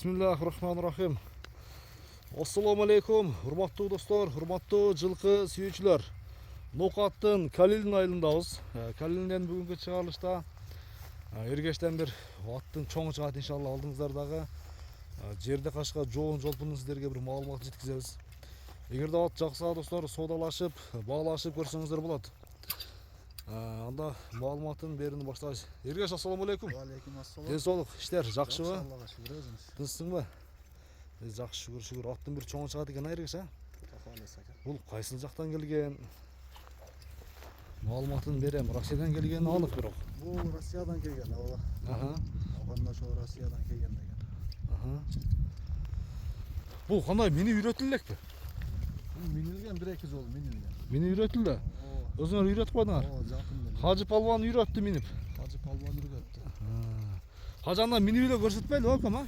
Bismillahirrahmanirrahim. Assalamu alaikum, hurmattуу достор, hurmattуу жылкы сүйүүчүлөр. Нокаттын Калилин айылындабыз. Калилинден бүгүнкү чыгарылышта эргештен бир аттын чоңу чыгат иншалла алдыңыздардагы. Жерде кашка жоон жолпунун сиздерге бир маалымат жеткизебиз. Эгерде ат жакса достор, соодалашып, баалашып көрсөңүздөр болот. Анда маалыматын берүүнү баштайбыз. Эргеш, ассаламу алейкум. Алейкум ассалам. Ден соолук, иштер жакшыбы? Аллага шүгүр, өзүңүз. Тынчсыңбы? Жакшы, шүгүр. Аттын бир чоңу чыгат экен, Эргеш, Бул кайсыл жактан келген? Маалыматын берем. Россиядан келген анык бирок. Бул Россиядан келген, ооба. Оғанда ошо Россиядан келген деген. Бул кандай минип үйрөтүлүп элекпи? Бул минилген, бир-эки жолу минилген. Минип үйрөтүлдү? Өзүңөр үйрөтүп койдуңар? Ооба, жакын эле. Хажы палван үйрөттү минип. Хажы палван үйрөттү. Хажы анда минип эле көрсөтпөйлү балким,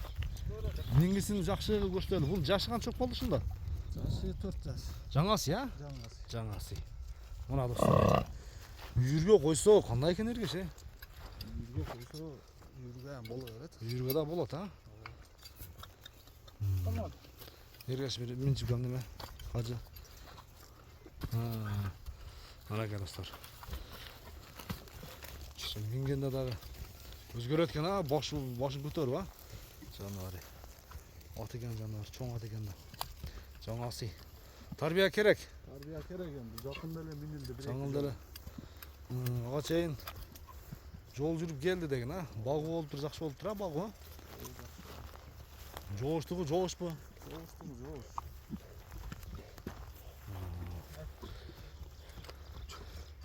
Мингисин жакшы көрсөтөлү. Бул жашы канча болду ушунда? Жашы 4 жаш. Жаңасы, Жаңасы. Жаңасы. Мына достор. Үйүргө койсо кандай экен Эргеш, Үйүргө койсо, үйүргө боло берет. Үйүргө да болот, Эргеш бир минчип кам неме? Хажы. Мына экен достор. Мингенде дагы өзгөрөт экен, башын көтөрүп, жаныбар. Ат экен жаныбар, чоң ат экен да. Жаңасы. Тарбия керек. Тарбия керек энди. Жакында эле минилди, Жаңылда эле. Ага чейин жол жүрүп келди деген, Багуу болуптур, жакшы болуптур, багуу. Жооштугу, жоошпу? Жооштугу, жоош.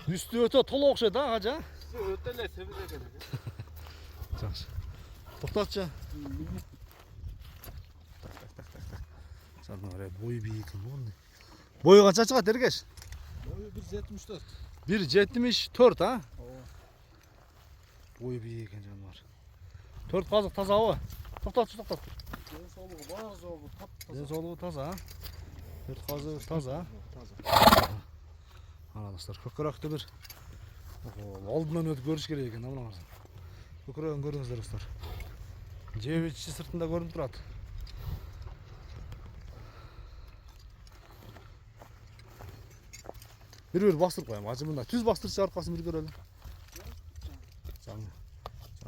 Үстү өтө толо окшойт, Хажы? Өтө эле себиз экен. Жакшы. Токтотчу. Жаныбар, бою бийик экен. Бою канча чыгат, Эргеш? Бою 1.74. 1.74, Ооба. Бою бийик экен жаныбар. 4 казык тазабы? Токтотчу, токтот. Ден соолугу бар жолу таптаза. Ден соолугу таза, 4 казык таза. Ана достор, көкөрөктү бир алдынан өтүп көрүш керек экен, мына. Көкөрөгүн көрүңүздөр достор. Жебичи сыртында көрүнүп турат. Бир бастырып коем, ажы мында түз бастырчы аркасын бир көрөлү. Жам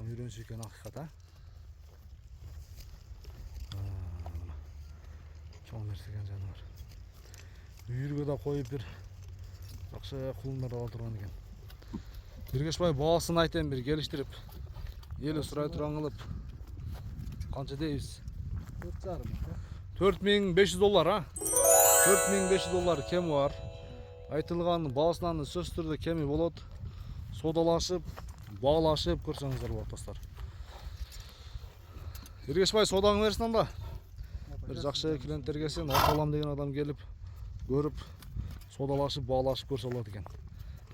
үйрөнүш экен акыйкат, Чоң нерсе экен жаныбар. Үйүргө да коюп бир жакшы кулундар ала турган экен. Эргешбай баасын айтем бир келиштирип. Эли сурай турган кылып. Канча дейбиз? 4.5. $4500, $4500 кеми бар. Айтылган баасынан сөзсүз түрдө кеми болот. Соодалашып, баалашып көрсөңүздөр болот достор. Эргешбай соодаңы берсин анда. Бир жакшы клиенттер келсин, алам деген адам келип, көрүп, соодалашып, баалашып көрсө болот экен.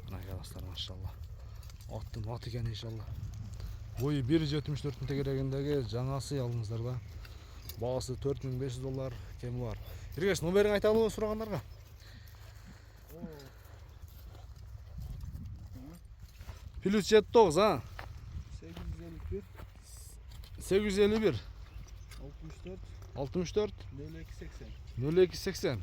Мына достор, машалла. Аттын ат экен иншалла. Бою 1.74 тегерегиндеги жаңасы алдыңыздарда. Баасы $4500 кеми бар. Эргеш, номерин айта алабы сурагандарга? Плюс 79, 851 851 64 64 0280. 0280